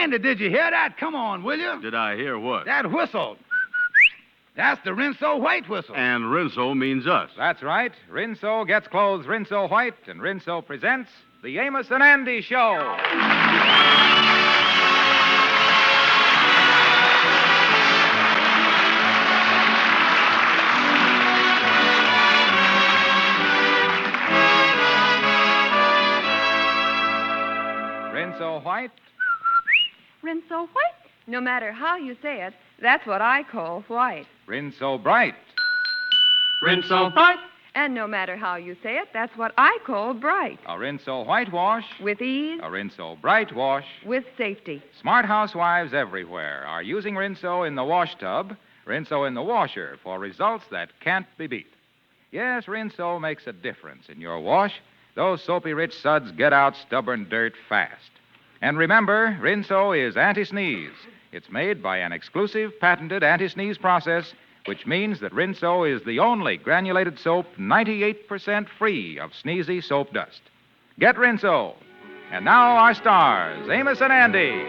Andy, did you hear that? Come on, will you? Did I hear what? That whistle. That's the Rinso White whistle. And Rinso means us. That's right. Rinso gets clothes Rinso White, and Rinso presents the Amos and Andy Show. Rinso White? Rinso White? No matter how you say it, that's what I call white. Rinso Bright? Rinso Bright. And no matter how you say it, that's what I call bright. A Rinso Whitewash? With ease. A Rinso Bright Wash? With safety. Smart housewives everywhere are using Rinso in the wash tub, Rinso in the washer for results that can't be beat. Yes, Rinso makes a difference in your wash. Those soapy-rich suds get out stubborn dirt fast. And remember, Rinso is anti-sneeze. It's made by an exclusive patented anti-sneeze process, which means that Rinso is the only granulated soap 98% free of sneezy soap dust. Get Rinso. And now our stars, Amos and Andy.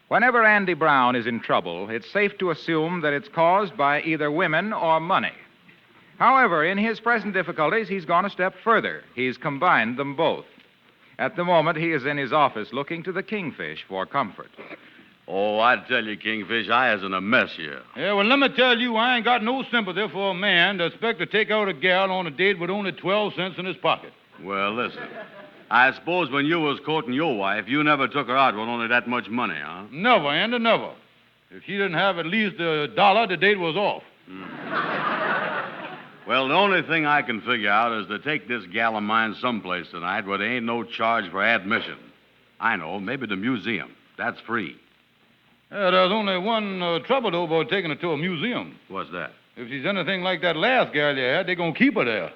Whenever Andy Brown is in trouble, it's safe to assume that it's caused by either women or money. However, in his present difficulties, he's gone a step further. He's combined them both. At the moment, he is in his office looking to the Kingfish for comfort. Oh, I tell you, Kingfish, I is in a mess here. Yeah, well, let me tell you, I ain't got no sympathy for a man to expect to take out a gal on a date with only 12 cents in his pocket. Well, listen. I suppose when you was courting your wife, you never took her out with only that much money, huh? Never, Andy, never. If she didn't have at least $1, the date was off. Well, the only thing I can figure out is to take this gal of mine someplace tonight where there ain't no charge for admission. I know, maybe the museum. That's free. Yeah, there's only one trouble, though, about taking her to a museum. What's that? If she's anything like that last gal you had, they're going to keep her there.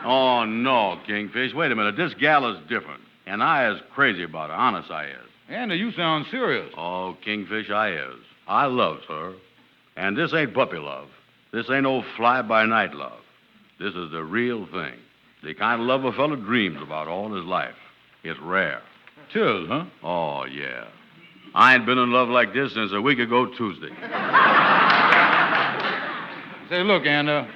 Oh, no, Kingfish. Wait a minute. This gal is different. And I is crazy about her. Honest, I is. Andy, you sound serious. Oh, Kingfish, I is. I loves her. And this ain't puppy love. This ain't no fly-by-night love. This is the real thing. The kind of love a fellow dreams about all his life. It's rare. Tis, huh? Oh, yeah. I ain't been in love like this since a week ago Tuesday. Say, look, Andy,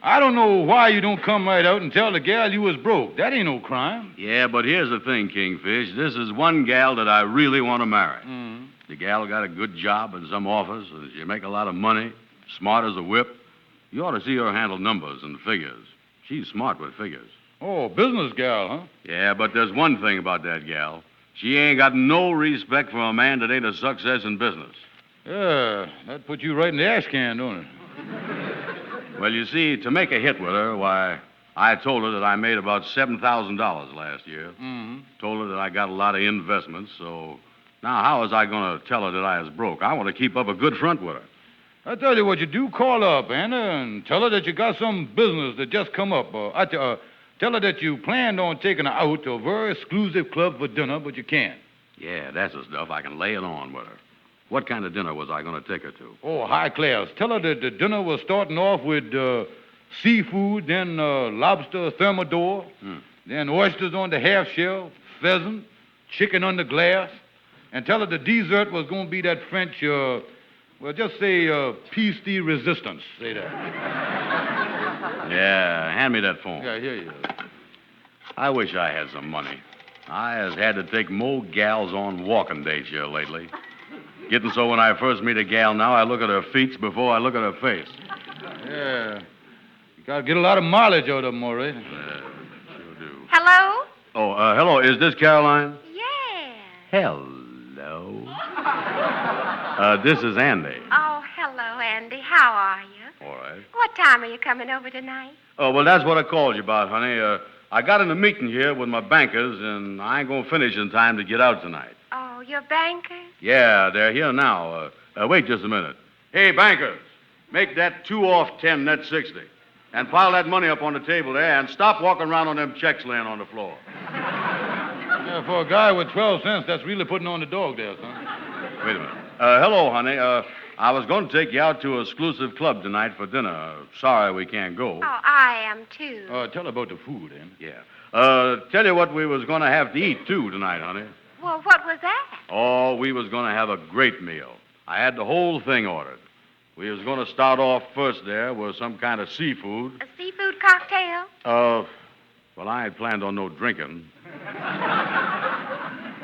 I don't know why you don't come right out and tell the gal you was broke. That ain't no crime. Yeah, but here's the thing, Kingfish. This is one gal that I really want to marry. Mm. The gal got a good job in some office, and she make a lot of money, smart as a whip. You ought to see her handle numbers and figures. She's smart with figures. Oh, business gal, huh? Yeah, but there's one thing about that gal. She ain't got no respect for a man that ain't a success in business. Yeah, that put you right in the ash can, don't it? Well, you see, to make a hit with her, why, I told her that I made about $7,000 last year. Mm-hmm. Told her that I got a lot of investments, so now how was I going to tell her that I was broke? I want to keep up a good front with her. I tell you what you do, call her up, Anna, and tell her that you got some business that just come up. Tell her that you planned on taking her out to a very exclusive club for dinner, but you can't. Yeah, that's the stuff. I can lay it on with her. What kind of dinner was I going to take her to? Oh, high class. Tell her that the dinner was starting off with seafood, then lobster thermidor, then oysters on the half shell, pheasant, chicken under glass, and tell her the dessert was going to be that French, just say piece de resistance. Say that. Yeah, hand me that phone. Yeah, here you are. I wish I had some money. I has had to take more gals on walking dates here lately. Getting so when I first meet a gal now, I look at her feet before I look at her face. Yeah. You got to get a lot of mileage out of them, all right. Sure do. Hello? Oh, hello. Is this Caroline? Yeah. Hello. This is Andy. Oh, hello, Andy. How are you? All right. What time are you coming over tonight? Oh, well, that's what I called you about, honey. I got in a meeting here with my bankers, and I ain't going to finish in time to get out tonight. Oh, your bankers? Yeah, they're here now. Wait just a minute. Hey, bankers, make that 2 off 10 net 60. And pile that money up on the table there, and stop walking around on them checks laying on the floor. Yeah, for a guy with 12 cents, that's really putting on the dog there, son. Wait a minute. Hello, honey. I was going to take you out to an exclusive club tonight for dinner. Sorry we can't go. Oh, I am, too. Tell about the food, Andy. Yeah. Tell you what we was going to have to eat, too, tonight, honey. Well, what was that? Oh, we was going to have a great meal. I had the whole thing ordered. We was going to start off first there with some kind of seafood. A seafood cocktail? Well, I ain't planned on no drinking.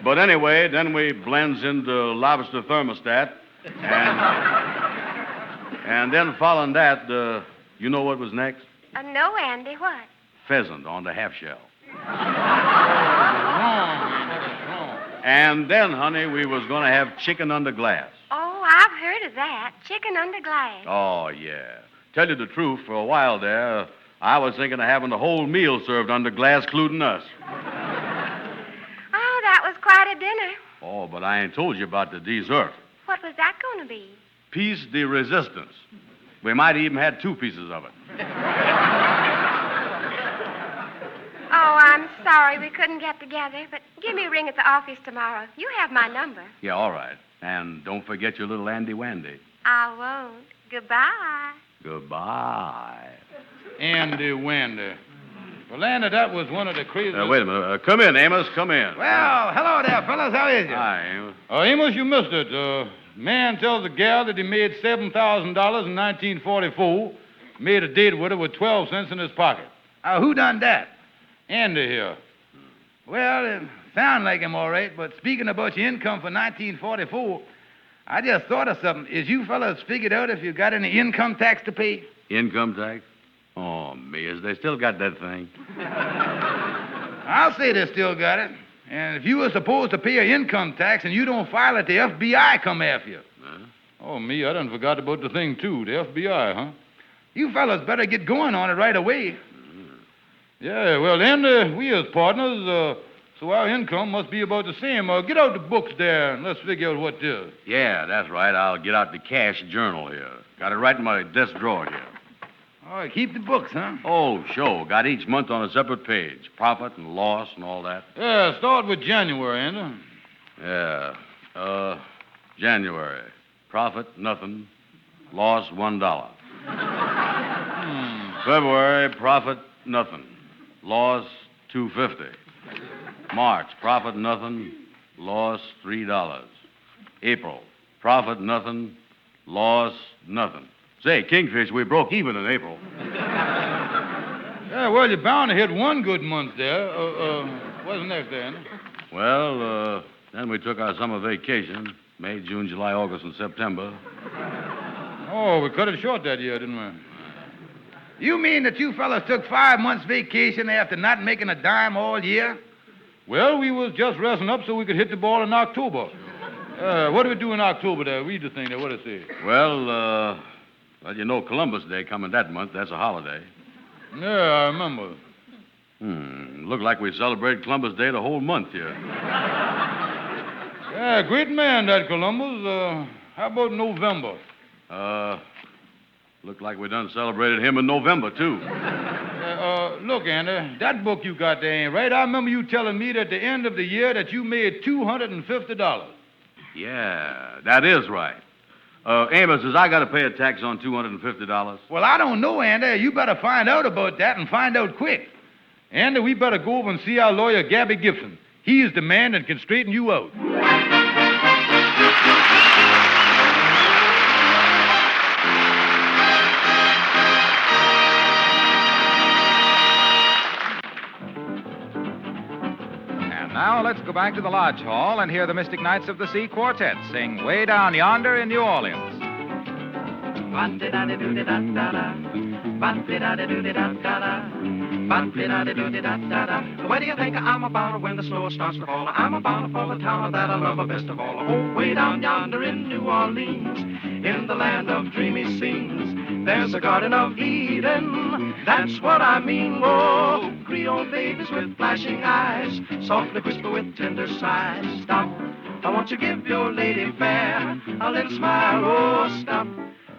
But anyway, then we blends into lobster thermostat. And then following that, you know what was next? No, Andy, what? Pheasant on the half shell. Wrong, Andy. That's wrong. And then, honey, we was going to have chicken under glass. Oh, I've heard of that. Chicken under glass. Oh, yeah. Tell you the truth, for a while there, I was thinking of having the whole meal served under glass, including us. Oh, that was quite a dinner. Oh, but I ain't told you about the dessert. What was that going to be? Piece de resistance. We might even had 2 pieces of it. Oh, I'm sorry we couldn't get together, but give me a ring at the office tomorrow. You have my number. Yeah, all right. And don't forget your little Andy Wandy. I won't. Goodbye. Goodbye. Andy Wander. Well, Andy, that was one of the craziest... Wait a minute. Come in, Amos. Come in. Well, hello there, fellas. How is you? Hi, Amos. Amos, you missed it. Man tells a gal that he made $7,000 in 1944, made a date with her with 12 cents in his pocket. Who done that? Andy here. Well, it sound like him all right, but speaking about your income for 1944, I just thought of something. Is you fellas figured out if you got any income tax to pay? Income tax? Oh, me, is they still got that thing? I'll say they still got it. And if you were supposed to pay an income tax and you don't file it, the FBI come after you. Huh? Oh, me, I done forgot about the thing, too. The FBI, huh? You fellas better get going on it right away. Yeah, well, then, we as partners, so our income must be about the same. Get out the books there and let's figure out what it is. Yeah, that's right. I'll get out the cash journal here. Got it right in my desk drawer here. All right, keep the books, huh? Oh, sure. Got each month on a separate page. Profit and loss and all that. Yeah, start with January, Andy. Yeah. January. Profit, nothing. Loss, $1. February, profit, nothing. Loss, $2.50. March, profit, nothing. Loss, $3. April, profit, nothing. Loss, nothing. Say, Kingfish, we broke even in April. Yeah, well, you're bound to hit one good month there. What's next, Andy? Well, then we took our summer vacation. May, June, July, August, and September. Oh, we cut it short that year, didn't we? You mean that you fellas took 5 months vacation after not making a dime all year? Well, we was just resting up so we could hit the ball in October. What do we do in October there? Read the thing there. What does it say? Well, you know Columbus Day coming that month. That's a holiday. Yeah, I remember. Looked like we celebrated Columbus Day the whole month here. Yeah, great man, that Columbus. How about November? Looked like we done celebrated him in November, too. Look, Andy, that book you got there ain't right. I remember you telling me that at the end of the year that you made $250. Yeah, that is right. Amos, I got to pay a tax on $250? Well, I don't know, Andy. You better find out about that and find out quick. Andy, we better go over and see our lawyer, Gabby Gibson. He is the man that can straighten you out. Now let's go back to the Lodge Hall and hear the Mystic Knights of the Sea Quartet sing Way Down Yonder in New Orleans. Where do you think I'm about when the snow starts to fall? I'm about for the town that I love best of all. Oh, way down yonder in New Orleans, in the land of dreamy scenes, there's a Garden of Eden, that's what I mean. Oh, Creole babies with flashing eyes, softly whisper with tender sighs. Stop, I want you to give your lady fair a little smile. Oh, stop,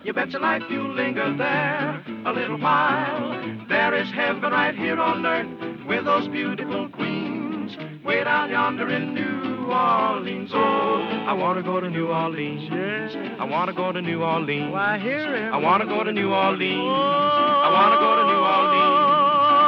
you bet your life you'll linger there a little while. There is heaven right here on earth with those beautiful queens way down yonder in New Orleans. Oh, I want to go to New Orleans. Yes. I want to go to New Orleans. Why, hear him. I want to go to New Orleans. I want to go to New Orleans.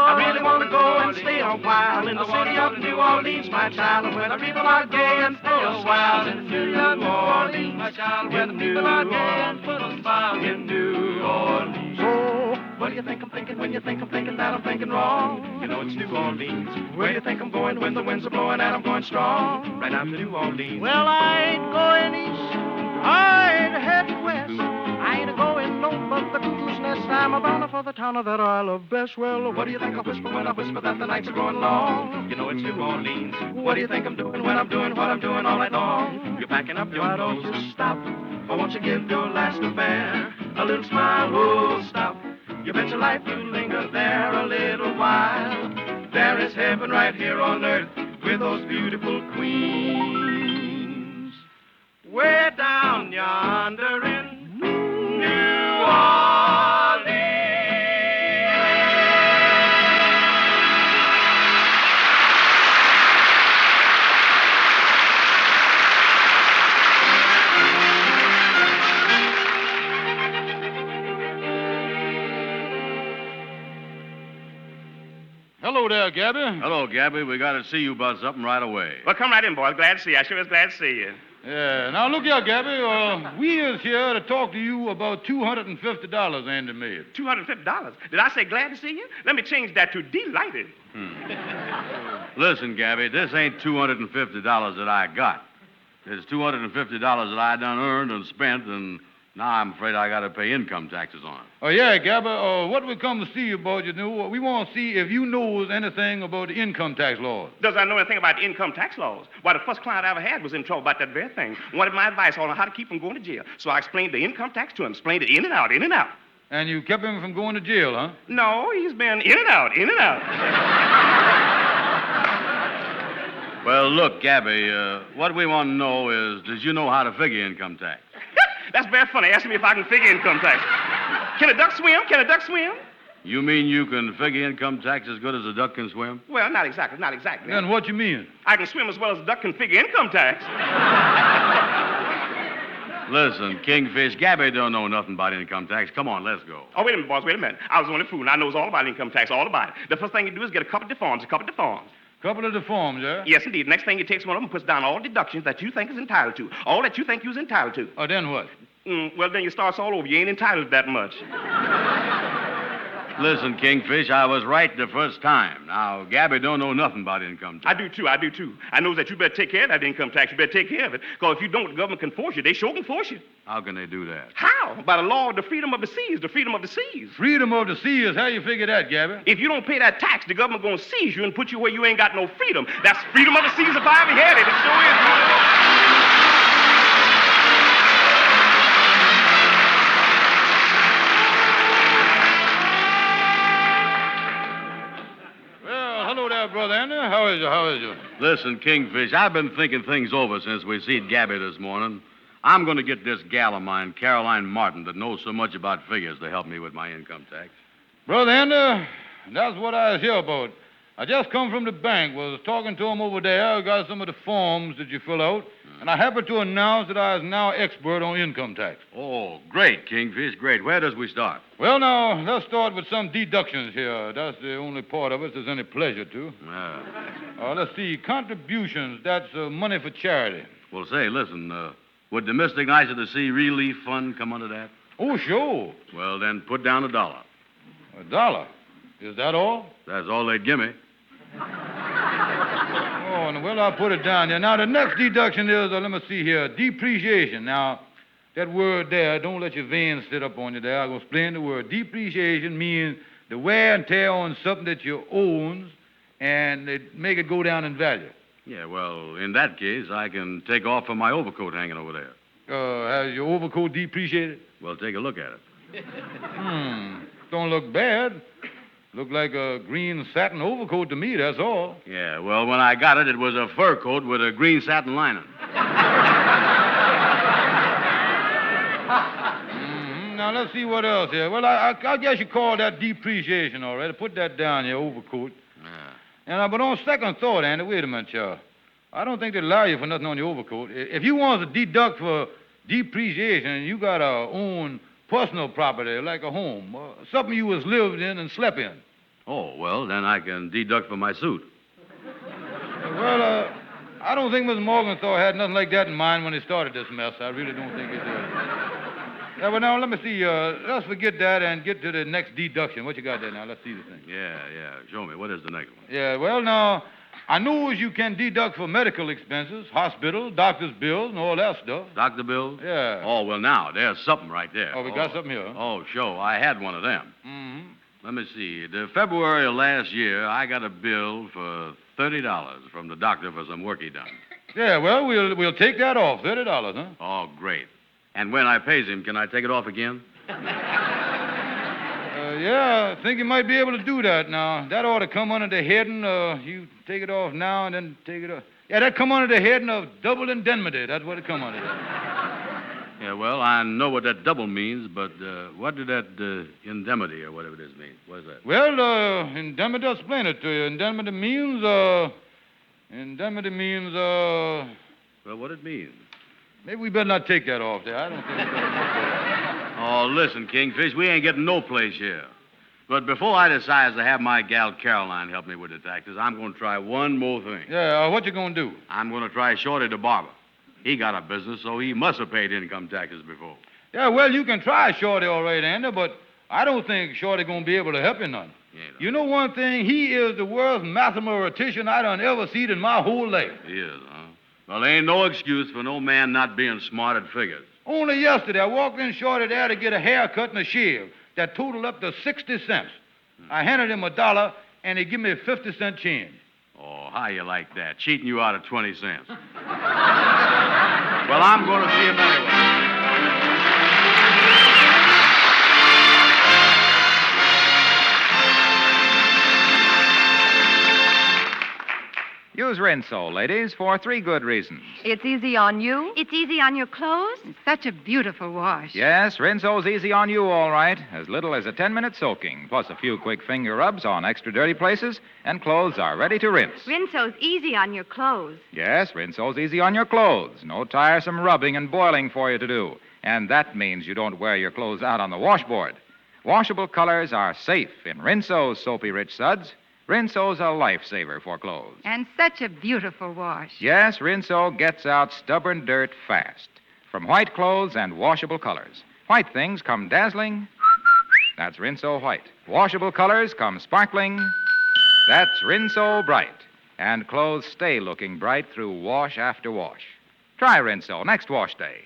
I really want to go and stay a while in the city of New Orleans, my child, where the people are gay and full of smiles. In New Orleans, my child, where the people are gay and full of smiles. In New Orleans. Oh, what do you think I'm thinking when you think I'm thinking that I'm thinking wrong? You know it's New Orleans. Where do you think I'm going when the winds are blowing and I'm going strong? Right out to New Orleans. Well, I ain't going east. I ain't heading west. I ain't going no but the cuckoo's nest. I'm a bound for the town that I love best. Well, What do you think I whisper when I whisper that the nights are growing long? You know it's New Orleans. What do you think I'm doing when I'm doing what I'm doing all night long? You're packing up your nose to stop. Or won't you give your last affair a little smile? Oh, stop. You bet your life you linger there a little while. There is heaven right here on earth with those beautiful queens. Way down yonder in New Orleans. Hello there, Gabby. Hello, Gabby. We got to see you about something right away. Well, come right in, boys. Glad to see you. I sure is glad to see you. Yeah. Now, look here, Gabby. We is here to talk to you about $250 Andy made. $250. Did I say glad to see you? Let me change that to delighted. Listen, Gabby, this ain't $250 that I got. It's $250 that I done earned and spent, and now I'm afraid I got to pay income taxes on it. Oh, yeah, Gabby. What we come to see you about, you know, we want to see if you knows anything about the income tax laws. Does I know anything about the income tax laws? Why, the first client I ever had was in trouble about that very thing. Wanted my advice on how to keep from going to jail. So I explained the income tax to him, explained it in and out, in and out. And you kept him from going to jail, huh? No, he's been in and out, in and out. Well, look, Gabby, what we want to know is, does you know how to figure income tax? That's very funny. Asking me if I can figure income tax. Can a duck swim? Can a duck swim? You mean you can figure income tax as good as a duck can swim? Well, not exactly, not exactly. Then what you mean? I can swim as well as a duck can figure income tax. Listen, Kingfish, Gabby don't know nothing about income tax. Come on, let's go. Oh, wait a minute, boss, wait a minute. I was only fooling. I knows all about income tax, all about it. The first thing you do is get a couple of the forms, Couple of the forms, yeah? Yes, indeed. Next thing you takes one of them and puts down all deductions that you think is entitled to. All that you think you's entitled to. Oh, then what? Well, then you starts all over. You ain't entitled to that much. Listen, Kingfish, I was right the first time. Now, Gabby don't know nothing about income tax. I do, too. I know that you better take care of that income tax. You better take care of it. Because if you don't, the government can force you. They sure can force you. How can they do that? How? By the law of the freedom of the seas, the freedom of the seas. Freedom of the seas. How you figure that, Gabby? If you don't pay that tax, the government gonna seize you and put you where you ain't got no freedom. That's freedom of the seas if I ever had it. It sure is. Well, hello there, Brother Andy. How is you? Listen, Kingfish, I've been thinking things over since we seen Gabby this morning. I'm going to get this gal of mine, Caroline Martin, that knows so much about figures to help me with my income tax. Brother Andy, that's what I was here about. I just come from the bank, was talking to him over there, got some of the forms that you fill out, and I happened to announce that I is now expert on income tax. Oh, great, Kingfish, great. Where does we start? Well, now, let's start with some deductions here. That's the only part of it there's any pleasure to. Let's see, contributions, that's money for charity. Well, say, listen, would the Mystic Knights of the Sea Relief Fund come under that? Oh, sure. Well, then put down $1. $1? Is that all? That's all they'd give me. Oh, well, I'll put it down there. Now, the next deduction is, let me see here, depreciation. Now, that word there, don't let your veins sit up on you there. I'm going to explain the word. Depreciation means the wear and tear on something that you owns and it make it go down in value. Yeah, well, in that case, I can take off from my overcoat hanging over there. Has your overcoat depreciated? Well, take a look at it. Don't look bad. Look like a green satin overcoat to me, that's all. Yeah, well, when I got it, it was a fur coat with a green satin lining. Now, let's see what else here. Well, I guess you call that depreciation, all right. Put that down, your overcoat. Yeah. But on second thought, Andy, wait a minute, y'all. I don't think they allow you for nothing on your overcoat. If you want to deduct for depreciation, you got to own personal property like a home, something you was lived in and slept in. Oh, well, then I can deduct for my suit. Well, I don't think Mr. Morgenthau had nothing like that in mind when he started this mess. I really don't think he did. Yeah, well, now, let me see. Let's forget that and get to the next deduction. What you got there now? Let's see the thing. Yeah. Show me. What is the next one? Yeah, well, now, I know you can deduct for medical expenses, hospital, doctor's bills, and all that stuff. Doctor bills? Yeah. Oh, well, now, there's something right there. Oh, we got something here. Huh? Oh, sure. I had one of them. Mm-hmm. Let me see. The February of last year, I got a bill for $30 from the doctor for some work he done. Yeah, well, we'll take that off. $30, huh? Oh, great. And when I pays him, can I take it off again? Yeah, I think you might be able to do that now. That ought to come under the heading, you take it off now and then take it off. Yeah, that come under the heading of double indemnity. That's what it come under. Yeah, well, I know what that double means, but what did that indemnity or whatever it is mean? What is that? Well, indemnity, I'll explain it to you. Indemnity means, well, what it means? Maybe we better not take that off there. I don't think Oh, listen, Kingfish, we ain't getting no place here. But before I decide to have my gal Caroline help me with the taxes, I'm going to try one more thing. Yeah, what you going to do? I'm going to try Shorty the barber. He got a business, so he must have paid income taxes before. Yeah, well, you can try Shorty all right, Andy, but I don't think Shorty going to be able to help you none. Yeah, you know one thing? He is the worst mathematician I done ever seen in my whole life. He is, huh? Well, there ain't no excuse for no man not being smart at figures. Only yesterday, I walked in Shorty there to get a haircut and a shave that totaled up to 60 cents. I handed him $1, and he give me a 50-cent change. Oh, how you like that? Cheating you out of 20 cents. Well, I'm going to see him anyway. Use Rinso, ladies, for 3 good reasons. It's easy on you. It's easy on your clothes. It's such a beautiful wash. Yes, Rinso's easy on you, all right. As little as a 10-minute soaking, plus a few quick finger rubs on extra dirty places, and clothes are ready to rinse. Rinso's easy on your clothes. Yes, Rinso's easy on your clothes. No tiresome rubbing and boiling for you to do. And that means you don't wear your clothes out on the washboard. Washable colors are safe in Rinso's soapy rich suds. Rinso's a lifesaver for clothes. And such a beautiful wash. Yes, Rinso gets out stubborn dirt fast. From white clothes and washable colors. White things come dazzling. That's Rinso White. Washable colors come sparkling. That's Rinso Bright. And clothes stay looking bright through wash after wash. Try Rinso next wash day.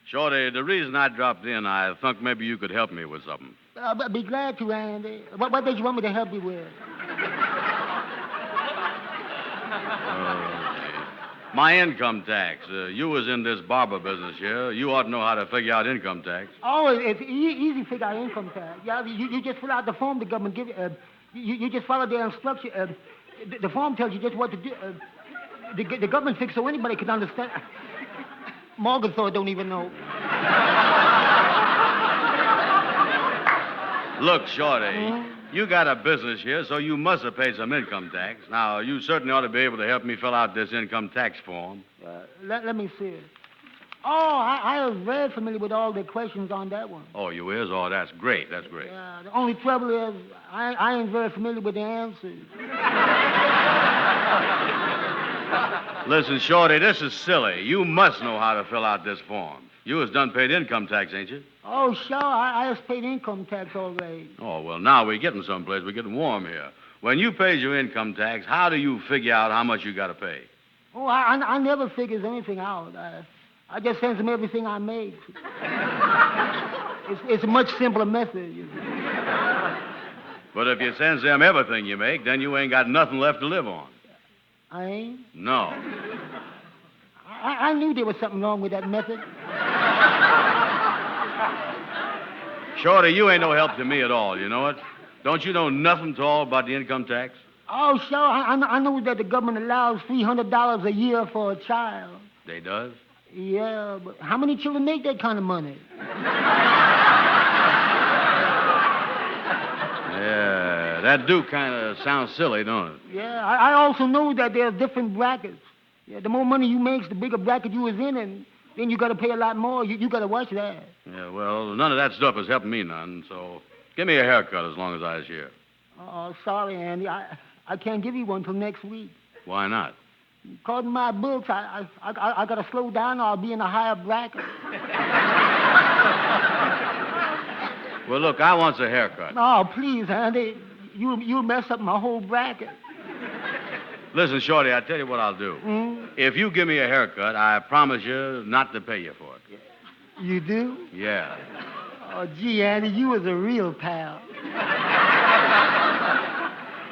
Shorty, the reason I dropped in, I thought maybe you could help me with something. I'll be glad to, Andy. What did you want me to help you with? My income tax. You was in this barber business here. You ought to know how to figure out income tax. Oh, it's easy to figure out income tax. Yeah, you just fill out the form the government give you. You just follow their instruction. The form tells you just what to do. The government fixed so anybody could understand. Morgenthau don't even know. Look, Shorty, you got a business here, so you must have paid some income tax. Now, you certainly ought to be able to help me fill out this income tax form. Let me see it. Oh, I was very familiar with all the questions on that one. Oh, you is? Oh, that's great. That's great. The only trouble is I ain't very familiar with the answers. Listen, Shorty, this is silly. You must know how to fill out this form. You has done paid income tax, ain't you? Oh, sure. I just paid income tax already. Oh, well, now we're getting someplace. We're getting warm here. When you pays your income tax, how do you figure out how much you got to pay? Oh, I never figures anything out. I just sends them everything I make. It's a much simpler method. You know. But if you sends them everything you make, then you ain't got nothing left to live on. I ain't? No. I knew there was something wrong with that method. Shorty, you ain't no help to me at all, you know it? Don't you know nothing at all about the income tax? Oh, sure. I know that the government allows $300 a year for a child. They does? Yeah, but how many children make that kind of money? Yeah, that do kind of sound silly, don't it? Yeah, I also know that there are different brackets. Yeah, the more money you make, the bigger bracket you is in, and then you got to pay a lot more. You got to watch that. Yeah, well, none of that stuff is helping me none, so give me a haircut as long as I was here. Oh, sorry, Andy. I can't give you one till next week. Why not? According to my books, I got to slow down or I'll be in a higher bracket. Well, look, I wants a haircut. Oh, please, Andy. You mess up my whole bracket. Listen, Shorty, I tell you what I'll do. If you give me a haircut, I promise you not to pay you for it. You do? Yeah. Oh, gee, Andy, you was a real pal.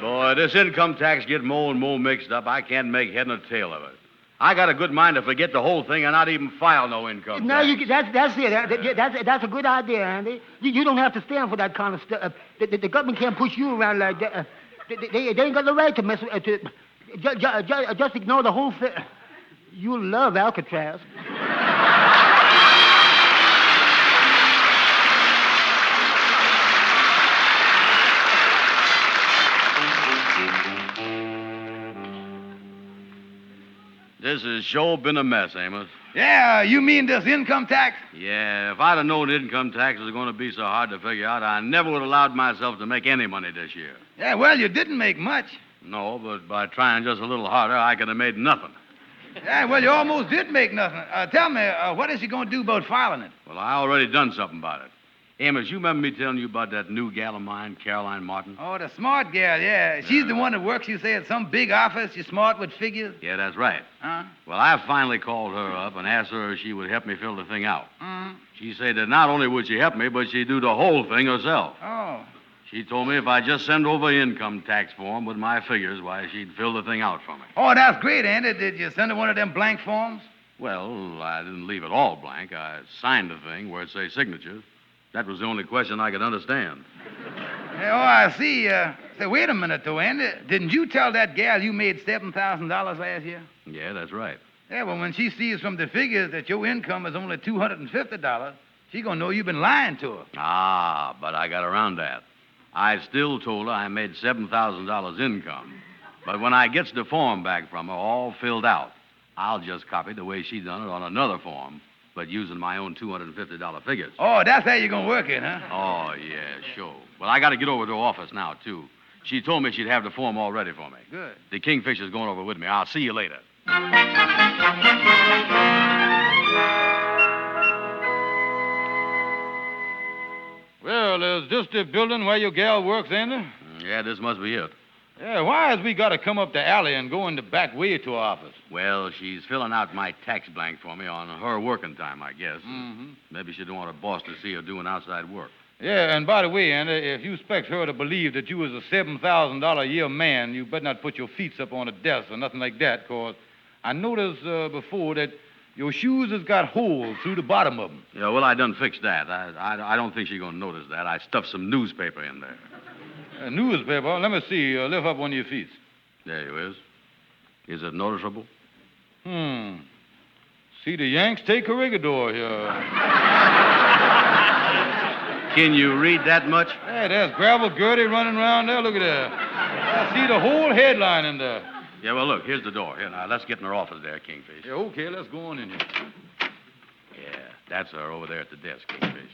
Boy, this income tax get more and more mixed up. I can't make head nor tail of it. I got a good mind to forget the whole thing and not even file no income No, tax. that's it. That's a good idea, Andy. You don't have to stand for that kind of stuff. The government can't push you around like that. They ain't got the right to mess with just ignore the whole thing. You'll love Alcatraz. This has sure been a mess, Amos. Yeah, you mean this income tax? Yeah, if I'd have known income tax was going to be so hard to figure out, I never would have allowed myself to make any money this year. Yeah, well, you didn't make much. No, but by trying just a little harder, I could have made nothing. Yeah, well, you almost did make nothing. Tell me, what is you going to do about filing it? Well, I already done something about it. Amos, you remember me telling you about that new gal of mine, Caroline Martin? Oh, the smart gal, yeah. She's the one that works, you say, at some big office. She's smart with figures. Yeah, that's right. Huh? Well, I finally called her up and asked her if she would help me fill the thing out. Mm-hmm. She said that not only would she help me, but she'd do the whole thing herself. Oh. She told me if I just send over an income tax form with my figures, why, she'd fill the thing out for me. Oh, that's great, Andy. Did you send her one of them blank forms? Well, I didn't leave it all blank. I signed the thing where it says signatures. That was the only question I could understand. Oh, I see. Say, wait a minute, though, Andy. Didn't you tell that gal you made $7,000 last year? Yeah, that's right. Yeah, well, when she sees from the figures that your income is only $250, she gonna know you've been lying to her. Ah, but I got around that. I still told her I made $7,000 income. But when I gets the form back from her, all filled out, I'll just copy the way she done it on another form, but using my own $250 figures. Oh, that's how you're gonna work it, huh? Oh, yeah, sure. Well, I got to get over to her office now, too. She told me she'd have the form all ready for me. Good. The Kingfisher's going over with me. I'll see you later. Well, is this the building where your gal works, Andy? Yeah, this must be it. Yeah, why has we got to come up the alley and go in the back way to her office? Well, she's filling out my tax blank for me on her working time, I guess. Mm-hmm. Maybe she don't want her boss to see her doing outside work. Yeah, and by the way, Andy, if you expect her to believe that you was a $7,000 a year man, you better not put your feet up on a desk or nothing like that, 'cause I noticed before that your shoes has got holes through the bottom of them. Yeah, well, I done fixed that. I don't think she's going to notice that. I stuffed some newspaper in there. A newspaper? Let me see. Lift up one of your feet. There you is. Is it noticeable? See the Yanks take Corregidor here. Can you read that much? Hey, there's Gravel Gertie running around there. Look at that. I see the whole headline in there. Yeah, well, look, here's the door. Here, now, let's get in her office there, Kingfish. Yeah, okay, let's go on in here. Yeah, that's her over there at the desk, Kingfish.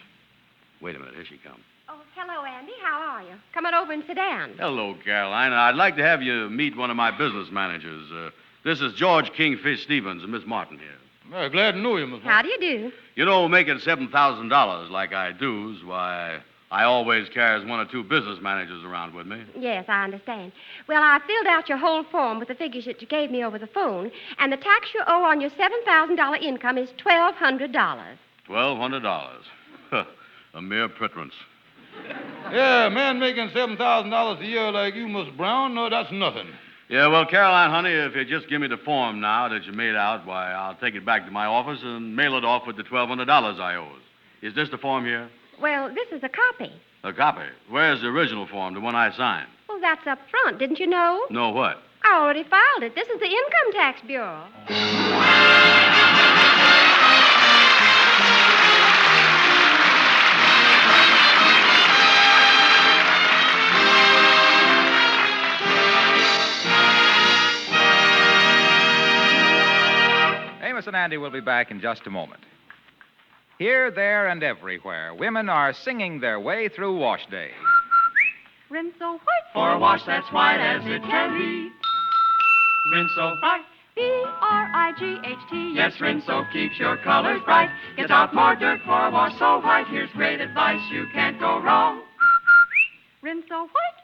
Wait a minute, here she comes. Oh, hello, Andy. How are you? Come on over and sit down. Hello, Caroline. I'd like to have you meet one of my business managers. This is George Kingfish Stevens and Miss Martin here. Well, glad to know you, Miss. How do you do? You know, making $7,000 like I do's, why, I always carries one or two business managers around with me. Yes, I understand. Well, I filled out your whole form with the figures that you gave me over the phone, and the tax you owe on your $7,000 income is $1,200. $1,200. A mere preterance. Yeah, a man making $7,000 a year like you, Miss Brown, no, that's nothing. Yeah, well, Caroline, honey, if you just give me the form now that you made out, why, I'll take it back to my office and mail it off with the $1,200 I owe. Is this the form here? Well, this is a copy. A copy? Where's the original form, the one I signed? Well, that's up front. Didn't you know? No, what? I already filed it. This is the Income Tax Bureau. Amos and Andy will be back in just a moment. Here, there, and everywhere, women are singing their way through wash day. Rinso white. For a wash that's white as it can be. Rinso white. B-R-I-G-H-T. Yes, Rinso keeps your colors bright. Gets out more dirt for a wash so white. Here's great advice, you can't go wrong. Rinso white.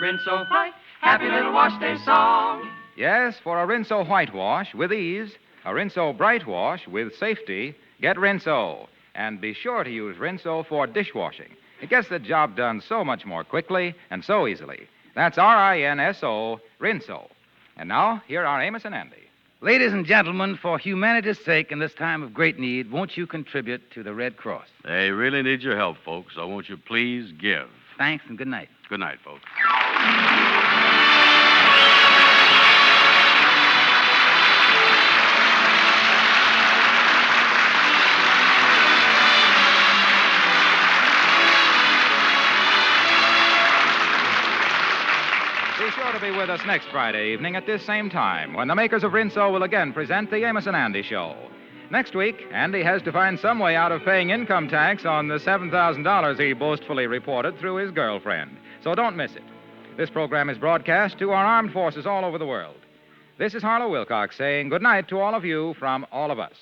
Rinso white. Happy little wash day song. Yes, for a Rinso whitewash with ease, a Rinso bright wash with safety, get Rinso. And be sure to use Rinso for dishwashing. It gets the job done so much more quickly and so easily. That's R-I-N-S-O, Rinso. And now, here are Amos and Andy. Ladies and gentlemen, for humanity's sake in this time of great need, won't you contribute to the Red Cross? They really need your help, folks, so won't you please give? Thanks and good night. Good night, folks. Be sure to be with us next Friday evening at this same time when the makers of Rinso will again present the Amos and Andy Show. Next week, Andy has to find some way out of paying income tax on the $7,000 he boastfully reported through his girlfriend. So don't miss it. This program is broadcast to our armed forces all over the world. This is Harlow Wilcox saying good night to all of you from all of us.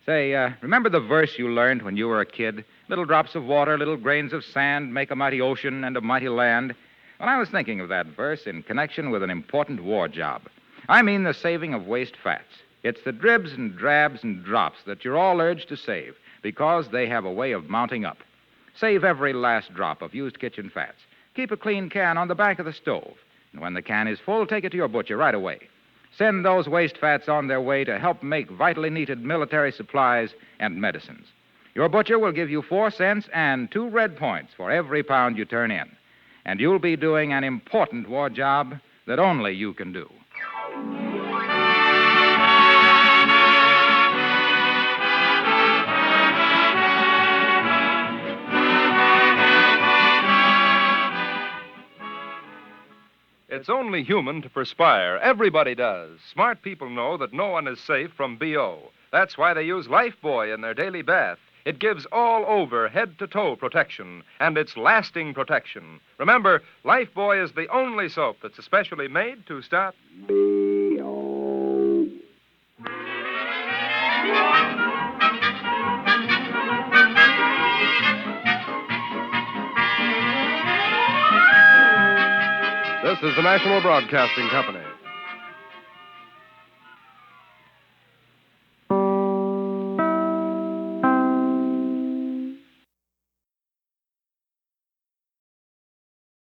Say, remember the verse you learned when you were a kid? Little drops of water, little grains of sand make a mighty ocean and a mighty land. Well, I was thinking of that verse in connection with an important war job. I mean the saving of waste fats. It's the dribs and drabs and drops that you're all urged to save because they have a way of mounting up. Save every last drop of used kitchen fats. Keep a clean can on the back of the stove. And when the can is full, take it to your butcher right away. Send those waste fats on their way to help make vitally needed military supplies and medicines. Your butcher will give you 4 cents and 2 red points for every pound you turn in. And you'll be doing an important war job that only you can do. It's only human to perspire. Everybody does. Smart people know that no one is safe from BO. That's why they use Lifebuoy in their daily bath. It gives all-over, head-to-toe protection, and it's lasting protection. Remember, Lifebuoy is the only soap that's especially made to stop BO. This is the National Broadcasting Company.